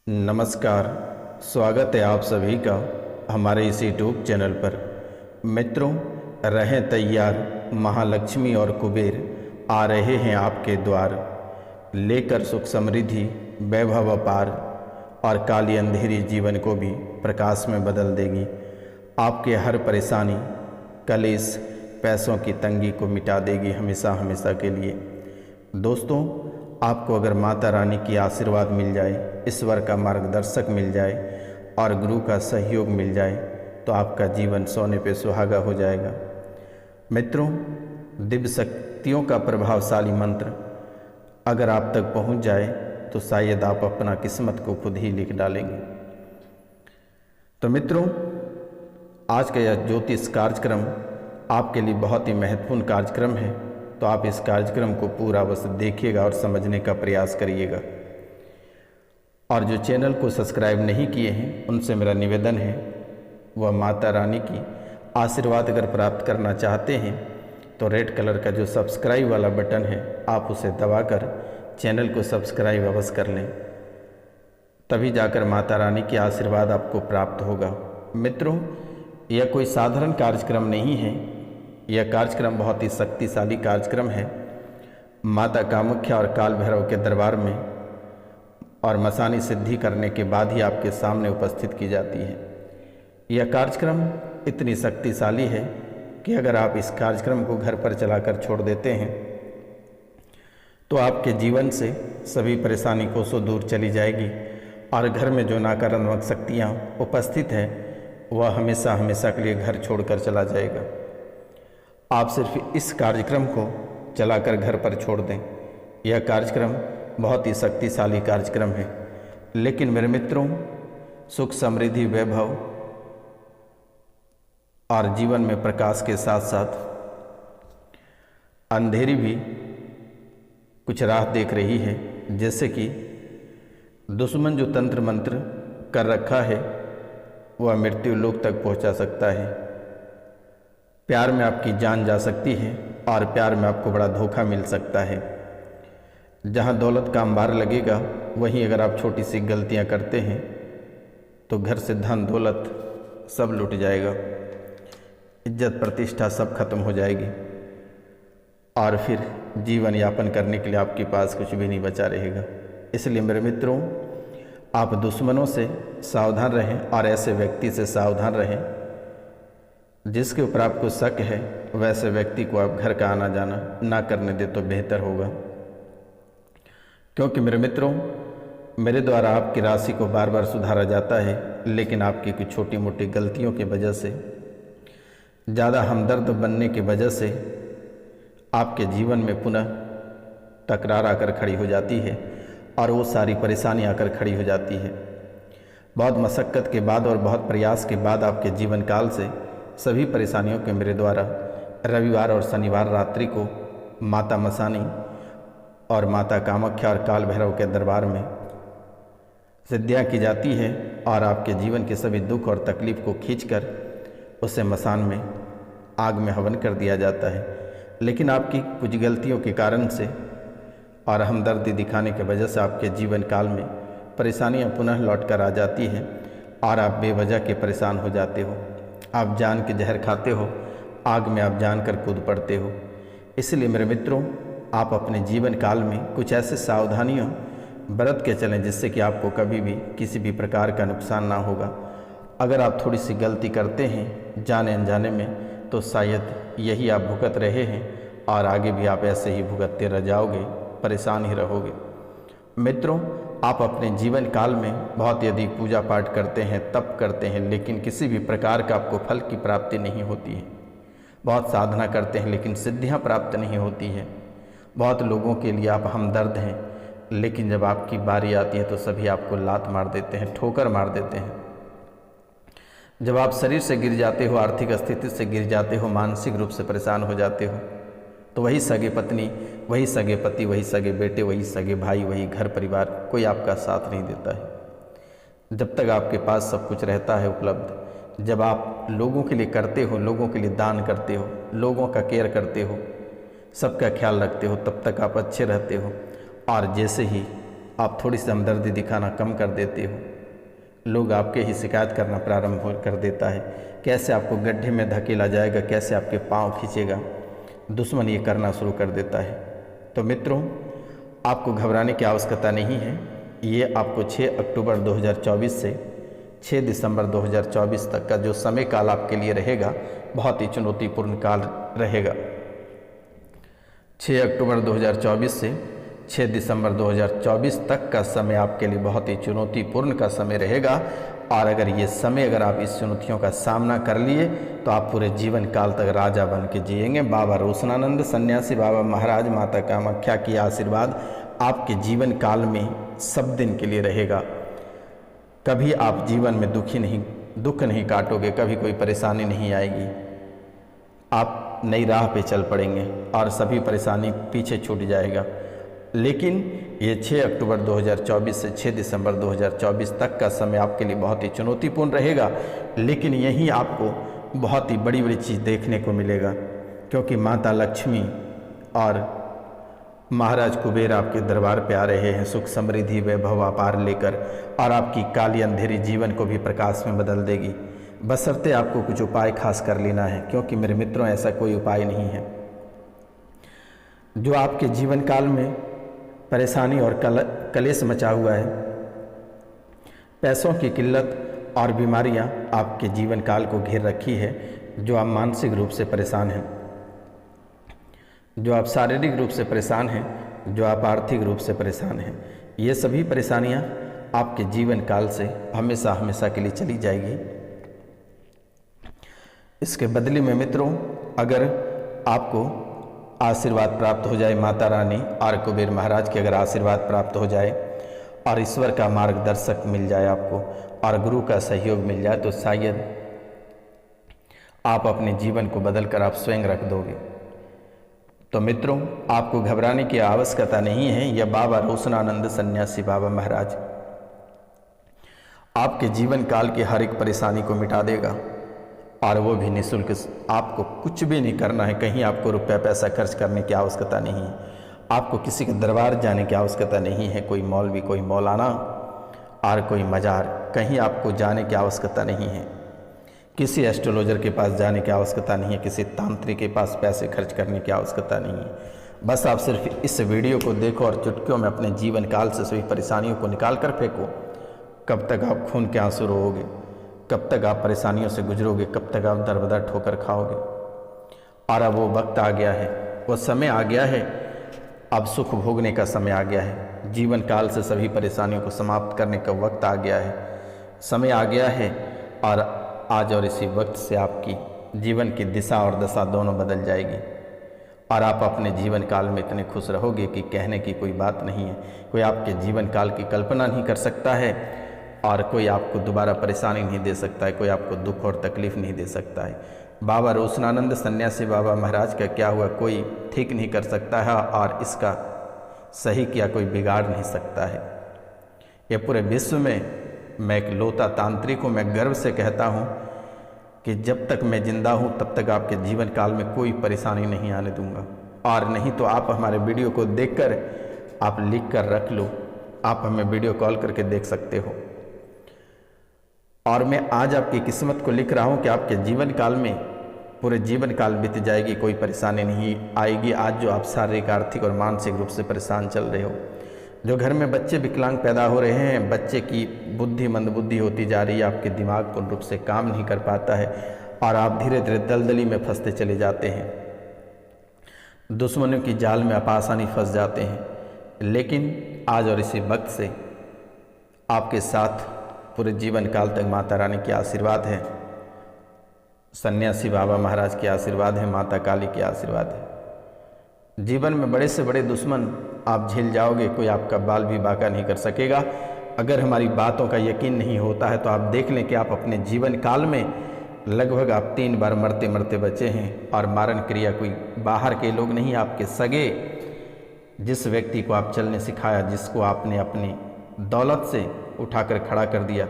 नमस्कार। स्वागत है आप सभी का हमारे इस यूट्यूब चैनल पर। मित्रों, रहें तैयार, महालक्ष्मी और कुबेर आ रहे हैं आपके द्वार, लेकर सुख समृद्धि वैभव अपार, और काली अंधेरी जीवन को भी प्रकाश में बदल देगी। आपके हर परेशानी, कलेश, पैसों की तंगी को मिटा देगी हमेशा हमेशा के लिए। दोस्तों, आपको अगर माता रानी की आशीर्वाद मिल जाए, ईश्वर का मार्गदर्शक मिल जाए और गुरु का सहयोग मिल जाए तो आपका जीवन सोने पे सुहागा हो जाएगा। मित्रों, दिव्य शक्तियों का प्रभावशाली मंत्र अगर आप तक पहुंच जाए तो शायद आप अपना किस्मत को खुद ही लिख डालेंगे। तो मित्रों, आज का यह ज्योतिष कार्यक्रम आपके लिए बहुत ही महत्वपूर्ण कार्यक्रम है, तो आप इस कार्यक्रम को पूरा बस देखिएगा और समझने का प्रयास करिएगा। और जो चैनल को सब्सक्राइब नहीं किए हैं उनसे मेरा निवेदन है, वह माता रानी की आशीर्वाद अगर प्राप्त करना चाहते हैं तो रेड कलर का जो सब्सक्राइब वाला बटन है आप उसे दबाकर चैनल को सब्सक्राइब अवश्य कर लें, तभी जाकर माता रानी की आशीर्वाद आपको प्राप्त होगा। मित्रों, यह कोई साधारण कार्यक्रम नहीं है, यह कार्यक्रम बहुत ही शक्तिशाली कार्यक्रम है। माता कामाख्या और काल भैरव के दरबार में और मसानी सिद्धि करने के बाद ही आपके सामने उपस्थित की जाती है। यह कार्यक्रम इतनी शक्तिशाली है कि अगर आप इस कार्यक्रम को घर पर चलाकर छोड़ देते हैं तो आपके जीवन से सभी परेशानी कोसों दूर चली जाएगी और घर में जो नकारात्मक शक्तियाँ उपस्थित हैं वह हमेशा हमेशा के लिए घर छोड़कर चला जाएगा। आप सिर्फ इस कार्यक्रम को चलाकर घर पर छोड़ दें। यह कार्यक्रम बहुत ही शक्तिशाली कार्यक्रम है, लेकिन मेरे मित्रों, सुख समृद्धि वैभव और जीवन में प्रकाश के साथ साथ अंधेरी भी कुछ राह देख रही है। जैसे कि दुश्मन जो तंत्र मंत्र कर रखा है वह मृत्यु लोक तक पहुंचा सकता है। प्यार में आपकी जान जा सकती है और प्यार में आपको बड़ा धोखा मिल सकता है। जहाँ दौलत का अंबार लगेगा वहीं अगर आप छोटी सी गलतियाँ करते हैं तो घर से धन दौलत सब लुट जाएगा, इज्जत प्रतिष्ठा सब खत्म हो जाएगी और फिर जीवन यापन करने के लिए आपके पास कुछ भी नहीं बचा रहेगा। इसलिए मेरे मित्रों, आप दुश्मनों से सावधान रहें और ऐसे व्यक्ति से सावधान रहें जिसके ऊपर आपको शक है, वैसे व्यक्ति को आप घर का आना जाना ना करने दे तो बेहतर होगा। क्योंकि मेरे मित्रों, मेरे द्वारा आपकी राशि को बार बार सुधारा जाता है, लेकिन आपकी कुछ छोटी मोटी गलतियों की वजह से, ज़्यादा हमदर्द बनने की वजह से आपके जीवन में पुनः तकरार आकर खड़ी हो जाती है और वो सारी परेशानी आकर खड़ी हो जाती है। बहुत मशक्क़त के बाद और बहुत प्रयास के बाद आपके जीवन काल से सभी परेशानियों के मेरे द्वारा रविवार और शनिवार रात्रि को माता मसानी और माता कामाख्या और काल भैरव के दरबार में सिद्धियाँ की जाती है और आपके जीवन के सभी दुख और तकलीफ़ को खींचकर उसे मसान में आग में हवन कर दिया जाता है। लेकिन आपकी कुछ गलतियों के कारण से और हमदर्दी दिखाने की वजह से आपके जीवन काल में परेशानियाँ पुनः लौट कर आ जाती हैं और आप बेवजह के परेशान हो जाते हो। आप जान के जहर खाते हो, आग में आप जान कर कूद पड़ते हो। इसलिए मेरे मित्रों, आप अपने जीवन काल में कुछ ऐसे सावधानियां बरत के चलें जिससे कि आपको कभी भी किसी भी प्रकार का नुकसान ना होगा। अगर आप थोड़ी सी गलती करते हैं जाने अनजाने में तो शायद यही आप भुगत रहे हैं और आगे भी आप ऐसे ही भुगतते रह जाओगे, परेशान ही रहोगे। मित्रों, आप अपने जीवन काल में बहुत यदि पूजा पाठ करते हैं, तप करते हैं, लेकिन किसी भी प्रकार का आपको फल की प्राप्ति नहीं होती है। बहुत साधना करते हैं लेकिन सिद्धियां प्राप्त नहीं होती है। बहुत लोगों के लिए आप हमदर्द हैं, लेकिन जब आपकी बारी आती है तो सभी आपको लात मार देते हैं, ठोकर मार देते हैं। जब आप शरीर से गिर जाते हो, आर्थिक स्थिति से गिर जाते हो, मानसिक रूप से परेशान हो जाते हो, तो वही सगे पत्नी, वही सगे पति, वही सगे बेटे, वही सगे भाई, वही घर परिवार, कोई आपका साथ नहीं देता है। जब तक आपके पास सब कुछ रहता है उपलब्ध, जब आप लोगों के लिए करते हो, लोगों के लिए दान करते हो, लोगों का केयर करते हो, सबका ख्याल रखते हो, तब तक आप अच्छे रहते हो। और जैसे ही आप थोड़ी सी हमदर्दी दिखाना कम कर देते हो। लोग आपके ही शिकायत करना प्रारंभ कर देता है, कैसे आपको गड्ढे में धकेला जाएगा, कैसे आपके पाँव खींचेगा, दुश्मन ये करना शुरू कर देता है। तो मित्रों, आपको घबराने की आवश्यकता नहीं है। ये आपको 6 अक्टूबर 2024 से 6 दिसंबर 2024 तक का जो समय काल आपके लिए रहेगा, बहुत ही चुनौतीपूर्ण काल रहेगा। 6 अक्टूबर 2024 से 6 दिसंबर 2024 तक का समय आपके लिए बहुत ही चुनौतीपूर्ण का समय रहेगा। और अगर ये समय अगर आप इस चुनौतियों का सामना कर लिए तो आप पूरे जीवन काल तक राजा बन के जिएंगे। बाबा रोशनानंद सन्यासी बाबा महाराज, माता कामाख्या की आशीर्वाद आपके जीवन काल में सब दिन के लिए रहेगा। कभी आप जीवन में दुख नहीं काटोगे, कभी कोई परेशानी नहीं आएगी। आप नई राह पे चल पड़ेंगे और सभी परेशानी पीछे छूट जाएगा। लेकिन ये 6 अक्टूबर 2024 से 6 दिसंबर 2024 तक का समय आपके लिए बहुत ही चुनौतीपूर्ण रहेगा। लेकिन यहीं आपको बहुत ही बड़ी बड़ी चीज़ देखने को मिलेगा, क्योंकि माता लक्ष्मी और महाराज कुबेर आपके दरबार पे आ रहे हैं सुख समृद्धि वैभव अपार लेकर, और आपकी काली अंधेरी जीवन को भी प्रकाश में बदल देगी। बशर्ते आपको कुछ उपाय खास कर लेना है, क्योंकि मेरे मित्रों ऐसा कोई उपाय नहीं है जो आपके जीवन काल में परेशानी और कलेश मचा हुआ है। पैसों की किल्लत और बीमारियां आपके जीवन काल को घेर रखी है। जो आप मानसिक रूप से परेशान हैं, जो आप शारीरिक रूप से परेशान हैं, जो आप आर्थिक रूप से परेशान हैं, ये सभी परेशानियां आपके जीवन काल से हमेशा हमेशा के लिए चली जाएगी। इसके बदले में मित्रों, अगर आपको आशीर्वाद प्राप्त हो जाए, माता रानी और कुबेर महाराज के अगर आशीर्वाद प्राप्त हो जाए और ईश्वर का मार्गदर्शक मिल जाए आपको और गुरु का सहयोग मिल जाए, तो शायद आप अपने जीवन को बदलकर आप स्वयं रख दोगे। तो मित्रों, आपको घबराने की आवश्यकता नहीं है। यह बाबा रोशनानंद सन्यासी बाबा महाराज आपके जीवन काल की हर एक परेशानी को मिटा देगा, और वो भी निःशुल्क। आपको कुछ भी नहीं करना है, कहीं आपको रुपया पैसा खर्च करने की आवश्यकता नहीं है, आपको किसी के दरबार जाने की आवश्यकता नहीं है, कोई मौलवी, कोई मौलाना और कोई मजार, कहीं आपको जाने की आवश्यकता नहीं है, किसी एस्ट्रोलॉजर के पास जाने की आवश्यकता नहीं है, किसी तांत्रिक के पास पैसे खर्च करने की आवश्यकता नहीं है। बस आप सिर्फ इस वीडियो को देखो और चुटकियों में अपने जीवन काल से सभी परेशानियों को निकाल कर फेंको। कब तक आप खून के आंसू रोओगे, कब तक आप परेशानियों से गुजरोगे, कब तक आप दरबदर ठोकर खाओगे। और अब वो वक्त आ गया है, वो समय आ गया है, अब सुख भोगने का समय आ गया है। जीवन काल से सभी परेशानियों को समाप्त करने का वक्त आ गया है, समय आ गया है। और आज और इसी वक्त से आपकी जीवन की दिशा और दशा दोनों बदल जाएगी, और आप अपने जीवन काल में इतने खुश रहोगे कि कहने की कोई बात नहीं है। कोई आपके जीवन काल की कल्पना नहीं कर सकता है, और कोई आपको दोबारा परेशानी नहीं दे सकता है, कोई आपको दुख और तकलीफ़ नहीं दे सकता है। बाबा रोशनानंद सन्यासी बाबा महाराज का क्या हुआ कोई ठीक नहीं कर सकता है, और इसका सही किया कोई बिगाड़ नहीं सकता है। ये पूरे विश्व में मैं एक लौता तांत्रिक हूँ। मैं गर्व से कहता हूँ कि जब तक मैं जिंदा हूँ तब तक आपके जीवन काल में कोई परेशानी नहीं आने दूंगा। और नहीं तो आप हमारे वीडियो को देखकर आप लिख कर रख लो, आप हमें वीडियो कॉल करके देख सकते हो। और मैं आज आपकी किस्मत को लिख रहा हूँ कि आपके जीवन काल में पूरे जीवन काल बीत जाएगी, कोई परेशानी नहीं आएगी। आज जो आप शारीरिक, आर्थिक और मानसिक रूप से परेशान चल रहे हो, जो घर में बच्चे विकलांग पैदा हो रहे हैं, बच्चे की बुद्धि मंदबुद्धि होती जा रही है, आपके दिमाग पूर्ण रूप से काम नहीं कर पाता है और आप धीरे धीरे दलदली में फंसते चले जाते हैं, दुश्मनों की जाल में आप आसानी फंस जाते हैं। लेकिन आज और इसी वक्त से आपके साथ पूरे जीवन काल तक माता रानी की आशीर्वाद है, सन्यासी बाबा महाराज की आशीर्वाद है, माता काली की आशीर्वाद है। जीवन में बड़े से बड़े दुश्मन आप झेल जाओगे, कोई आपका बाल भी बांका नहीं कर सकेगा। अगर हमारी बातों का यकीन नहीं होता है तो आप देख लें कि आप अपने जीवन काल में लगभग आप 3 बार मरते मरते बचे हैं, और मारण क्रिया कोई बाहर के लोग नहीं, आपके सगे, जिस व्यक्ति को आप चलने सिखाया, जिसको आपने अपनी दौलत से उठाकर खड़ा कर दिया,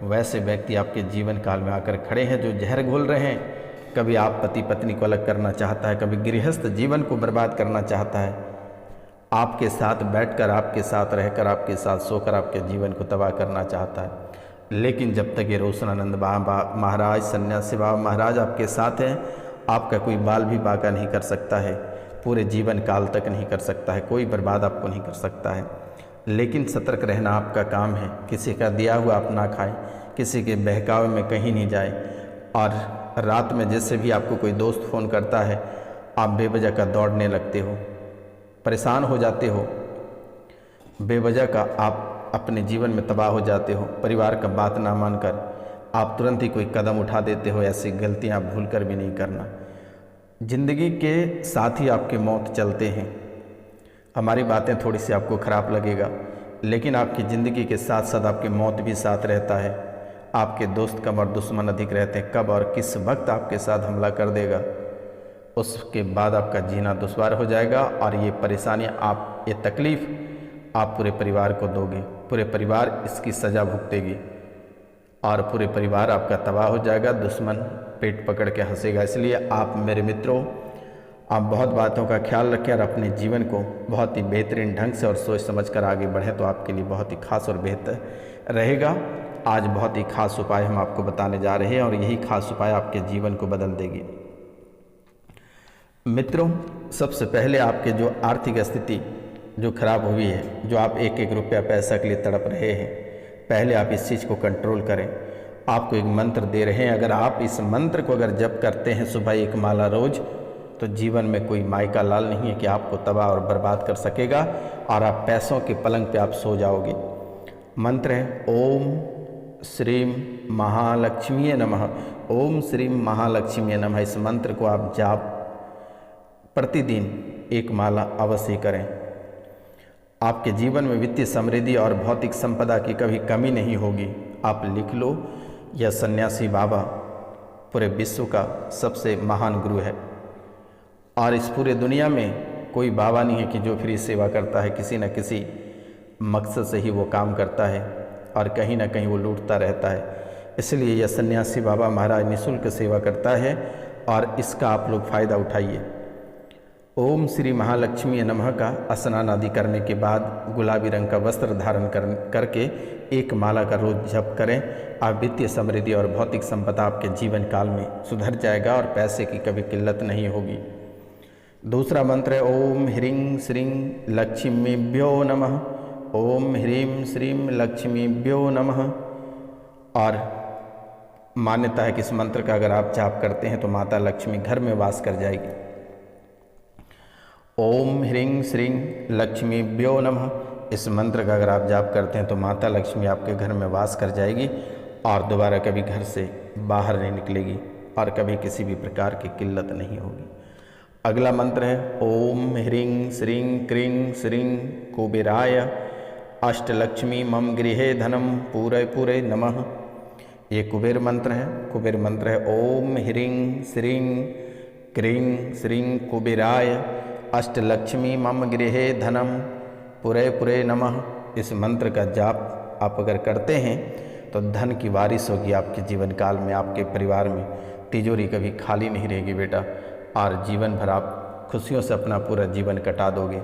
वैसे व्यक्ति आपके जीवन काल में आकर खड़े हैं जो जहर घोल रहे हैं। कभी आप पति पत्नी को अलग करना चाहता है, कभी गृहस्थ जीवन को बर्बाद करना चाहता है, आपके साथ बैठकर, आपके साथ रहकर, आपके साथ सोकर आपके जीवन को तबाह करना चाहता है। लेकिन जब तक ये रोशनानंद बाबा महाराज, सन्यासी बाबा महाराज आपके साथ हैं, आपका कोई बाल भी बाका नहीं कर सकता है, पूरे जीवन काल तक नहीं कर सकता है, कोई बर्बाद आपको नहीं कर सकता है। लेकिन सतर्क रहना आपका काम है। किसी का दिया हुआ आप ना खाएं, किसी के बहकावे में कहीं नहीं जाएं। और रात में जैसे भी आपको कोई दोस्त फ़ोन करता है, आप बेवजह का दौड़ने लगते हो, परेशान हो जाते हो, बेवजह का आप अपने जीवन में तबाह हो जाते हो। परिवार का बात ना मानकर आप तुरंत ही कोई कदम उठा देते हो। ऐसी गलतियां भूल कर भी नहीं करना। ज़िंदगी के साथ ही आपके मौत चलते हैं। हमारी बातें थोड़ी सी आपको ख़राब लगेगा, लेकिन आपकी ज़िंदगी के साथ साथ आपकी मौत भी साथ रहता है। आपके दोस्त कम और दुश्मन अधिक रहते हैं। कब और किस वक्त आपके साथ हमला कर देगा, उसके बाद आपका जीना दुश्वार हो जाएगा। और ये परेशानियाँ, आप ये तकलीफ़ आप पूरे परिवार को दोगे। पूरे परिवार इसकी सज़ा भुगतेगी और पूरे परिवार आपका तबाह हो जाएगा। दुश्मन पेट पकड़ के हंसेगा। इसलिए आप मेरे मित्रों, आप बहुत बातों का ख्याल रखें और अपने जीवन को बहुत ही बेहतरीन ढंग से और सोच समझ कर आगे बढ़ें, तो आपके लिए बहुत ही खास और बेहतर रहेगा। आज बहुत ही खास उपाय हम आपको बताने जा रहे हैं और यही खास उपाय आपके जीवन को बदल देगी। मित्रों, सबसे पहले आपके जो आर्थिक स्थिति जो खराब हुई है, जो आप एक एक रुपया पैसा के लिए तड़प रहे हैं, पहले आप इस चीज़ को कंट्रोल करें। आपको एक मंत्र दे रहे हैं। अगर आप इस मंत्र को अगर जप करते हैं सुबह 1 माला रोज, तो जीवन में कोई माई का लाल नहीं है कि आपको तबाह और बर्बाद कर सकेगा और आप पैसों के पलंग पे आप सो जाओगे। मंत्र है ओम श्रीम महालक्ष्मी नमः। ओम श्रीम महालक्ष्मी नमः। इस मंत्र को आप जाप प्रतिदिन 1 माला अवश्य करें। आपके जीवन में वित्तीय समृद्धि और भौतिक संपदा की कभी कमी नहीं होगी। आप लिख लो, यह सन्यासी बाबा पूरे विश्व का सबसे महान गुरु है और इस पूरे दुनिया में कोई बाबा नहीं है कि जो फ्री सेवा करता है। किसी न किसी मकसद से ही वो काम करता है और कहीं ना कहीं वो लूटता रहता है। इसलिए यह सन्यासी बाबा महाराज निःशुल्क सेवा करता है और इसका आप लोग फ़ायदा उठाइए। ओम श्री महालक्ष्मी नमः का स्नान आदि करने के बाद गुलाबी रंग का वस्त्र धारण करके 1 माला का रोज जप करें। आप वित्तीय समृद्धि और भौतिक संपदा आपके जीवन काल में सुधर जाएगा और पैसे की कभी किल्लत नहीं होगी। दूसरा मंत्र है ओम ह्रीं श्रीं लक्ष्मीभ्यो नमः। ओम ह्रीं श्रीं लक्ष्मीभ्यो नमः। और मान्यता है कि इस मंत्र का अगर आप जाप करते हैं तो माता लक्ष्मी घर में वास कर जाएगी। ओम ह्रीं श्रीं लक्ष्मीभ्यो नमः। इस मंत्र का अगर आप जाप करते हैं तो माता लक्ष्मी आपके घर में वास कर जाएगी और दोबारा कभी घर से बाहर नहीं निकलेगी और कभी किसी भी प्रकार की किल्लत नहीं होगी। अगला मंत्र है ओम ह्रीं श्रीं क्रीं श्रीं कुबेराय अष्टलक्ष्मी मम गृहे धनम पूरे पूरे नमः। ये कुबेर मंत्र है। कुबेर मंत्र है ओम ह्रीं श्रीं क्रीं श्रीं कुबेराय अष्टलक्ष्मी मम गृहे धनम पुरे पुरे नमः। इस मंत्र का जाप आप अगर करते हैं तो धन की बारिश होगी आपके जीवन काल में। आपके परिवार में तिजोरी कभी खाली नहीं रहेगी बेटा, और जीवन भर आप खुशियों से अपना पूरा जीवन कटा दोगे।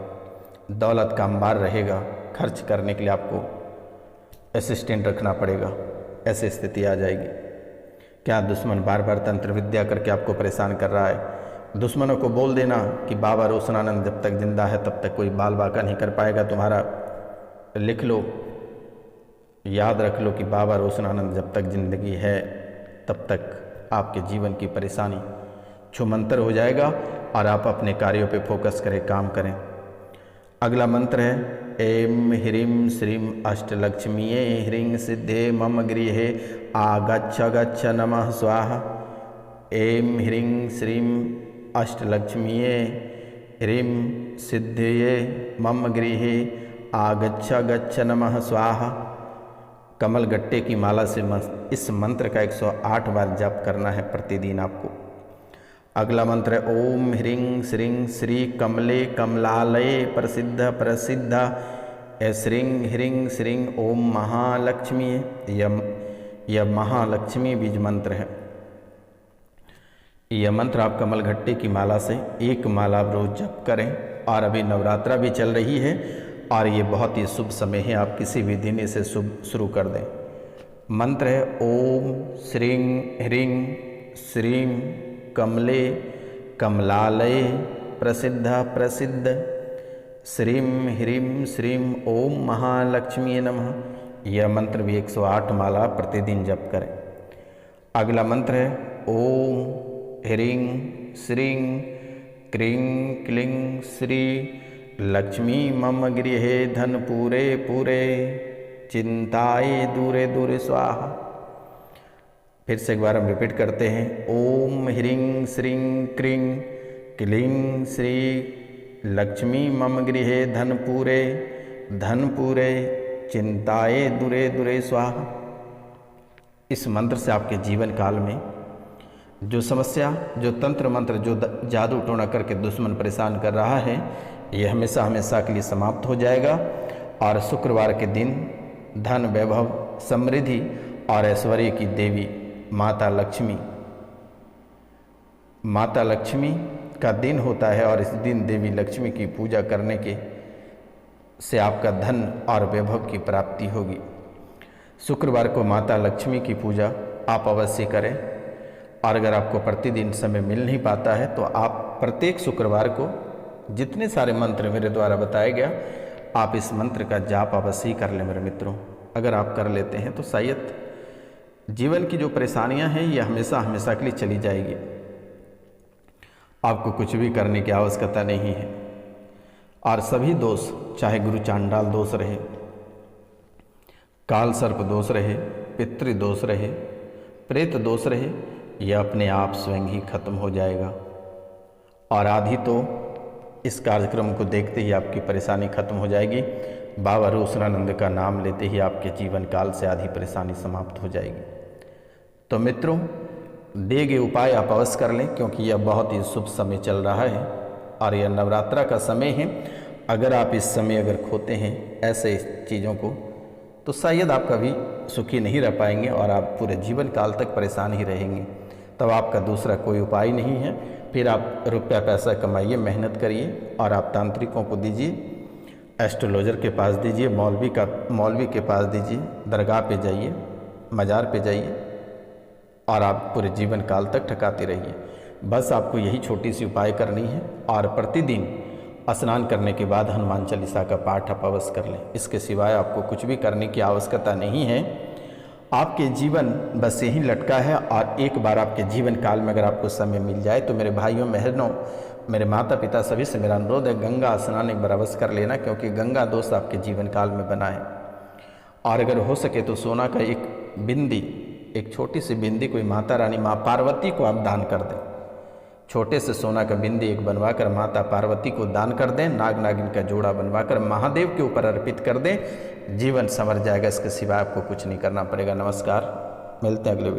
दौलत का अंबार रहेगा। खर्च करने के लिए आपको असिस्टेंट रखना पड़ेगा, ऐसी स्थिति आ जाएगी। क्या दुश्मन बार बार तंत्र विद्या करके आपको परेशान कर रहा है? दुश्मनों को बोल देना कि बाबा रोशनानंद जब तक जिंदा है तब तक कोई बाल बाका नहीं कर पाएगा तुम्हारा। लिख लो, याद रख लो कि बाबा रोशनानंद जब तक जिंदगी है तब तक आपके जीवन की परेशानी छूमंतर हो जाएगा और आप अपने कार्यों पे फोकस करें, काम करें। अगला मंत्र है ऐं ह्रीं श्रीं अष्टलक्ष्मीये ह्रीं सिद्धे मम गृहे आगच्छ गच्छ नमः स्वाहा। ऐं ह्रीं श्रीं अष्टलक्ष्मीये ह्रीं सिद्धये मम गृहे आगच्छ गच्छ नमः स्वाहा। कमल गट्टे की माला से इस मंत्र का 108 बार जप करना है प्रतिदिन आपको। अगला मंत्र है ओम ह्रीं श्रीं श्री कमले कमलालये प्रसिद्ध प्रसिद्ध श्रीं ह्रीं श्रीं ओम महालक्ष्मी। यह महालक्ष्मी बीज मंत्र है। यह मंत्र आप कमल घट्टे की माला से 1 माला रोज जप करें और अभी नवरात्रा भी चल रही है और ये बहुत ही शुभ समय है, आप किसी भी दिन इसे शुभ शुरू कर दें। मंत्र है ओम श्रीं ह्रीं श्रीं कमले कमलालये प्रसिद्ध प्रसिद्ध श्रीं ह्रीं श्रीं ओम महालक्ष्मी नमः। यह मंत्र भी 108 माला प्रतिदिन जप करें। अगला मंत्र है ओम ह्रीं श्रीं क्रीं क्लीं श्री लक्ष्मी मम गृहे धन पूरे पूरे चिंताए दूरे दूरे स्वाहा। फिर से एक बार हम रिपीट करते हैं ओम ह्रीं श्रीं क्रीं क्लीं श्री लक्ष्मी मम गृहे धन पूरे चिंताए दूरे दूरे स्वाहा। इस मंत्र से आपके जीवन काल में जो समस्या, जो तंत्र मंत्र, जो जादू टोना करके दुश्मन परेशान कर रहा है, ये हमेशा हमेशा के लिए समाप्त हो जाएगा। और शुक्रवार के दिन धन वैभव समृद्धि और ऐश्वर्य की देवी माता लक्ष्मी का दिन होता है और इस दिन देवी लक्ष्मी की पूजा करने के से आपका धन और वैभव की प्राप्ति होगी। शुक्रवार को माता लक्ष्मी की पूजा आप अवश्य करें। और अगर आपको प्रतिदिन समय मिल नहीं पाता है तो आप प्रत्येक शुक्रवार को जितने सारे मंत्र मेरे द्वारा बताया गया, आप इस मंत्र का जाप अवश्य ही कर लें मेरे मित्रों। अगर आप कर लेते हैं तो शायद जीवन की जो परेशानियां हैं ये हमेशा हमेशा के लिए चली जाएगी। आपको कुछ भी करने की आवश्यकता नहीं है। और सभी दोष, चाहे गुरु चांडाल दोष रहे, काल सर्प दोष रहे, पितृ दोष रहे, प्रेत दोष रहे, यह अपने आप स्वयं ही खत्म हो जाएगा। और आधी तो इस कार्यक्रम को देखते ही आपकी परेशानी खत्म हो जाएगी। बाबा रोसरानंद का नाम लेते ही आपके जीवन काल से आधी परेशानी समाप्त हो जाएगी। तो मित्रों, दिए गए उपाय आप अवश्य कर लें, क्योंकि यह बहुत ही शुभ समय चल रहा है और यह नवरात्रा का समय है। अगर आप इस समय अगर खोते हैं ऐसे चीज़ों को तो शायद आप कभी सुखी नहीं रह पाएंगे और आप पूरे जीवन काल तक परेशान ही रहेंगे। तब आपका दूसरा कोई उपाय नहीं है। फिर आप रुपया पैसा कमाइए, मेहनत करिए और आप तांत्रिकों को दीजिए, एस्ट्रोलॉजर के पास दीजिए, मौलवी के पास दीजिए, दरगाह पे जाइए, मज़ार पे जाइए और आप पूरे जीवन काल तक ठकाते रहिए। बस आपको यही छोटी सी उपाय करनी है। और प्रतिदिन स्नान करने के बाद हनुमान चालीसा का पाठ आप अवश्य कर लें। इसके सिवाय आपको कुछ भी करने की आवश्यकता नहीं है। आपके जीवन बस यही लटका है। और एक बार आपके जीवन काल में अगर आपको समय मिल जाए तो मेरे भाइयों बहनों, मेरे माता पिता सभी से मेरा अनुरोध है, गंगा स्नान एक बार अवश्य कर लेना, क्योंकि गंगा दोष आपके जीवन काल में बना है। और अगर हो सके तो सोना का एक बिंदी, एक छोटी सी बिंदी कोई माता रानी माँ पार्वती को आप दान कर दें। छोटे से सोना का बिंदी एक बनवाकर माता पार्वती को दान कर दें। नाग नागिन का जोड़ा बनवाकर महादेव के ऊपर अर्पित कर दें। जीवन संवर जाएगा। इसके सिवाय आपको कुछ नहीं करना पड़ेगा। नमस्कार, मिलते हैं अगले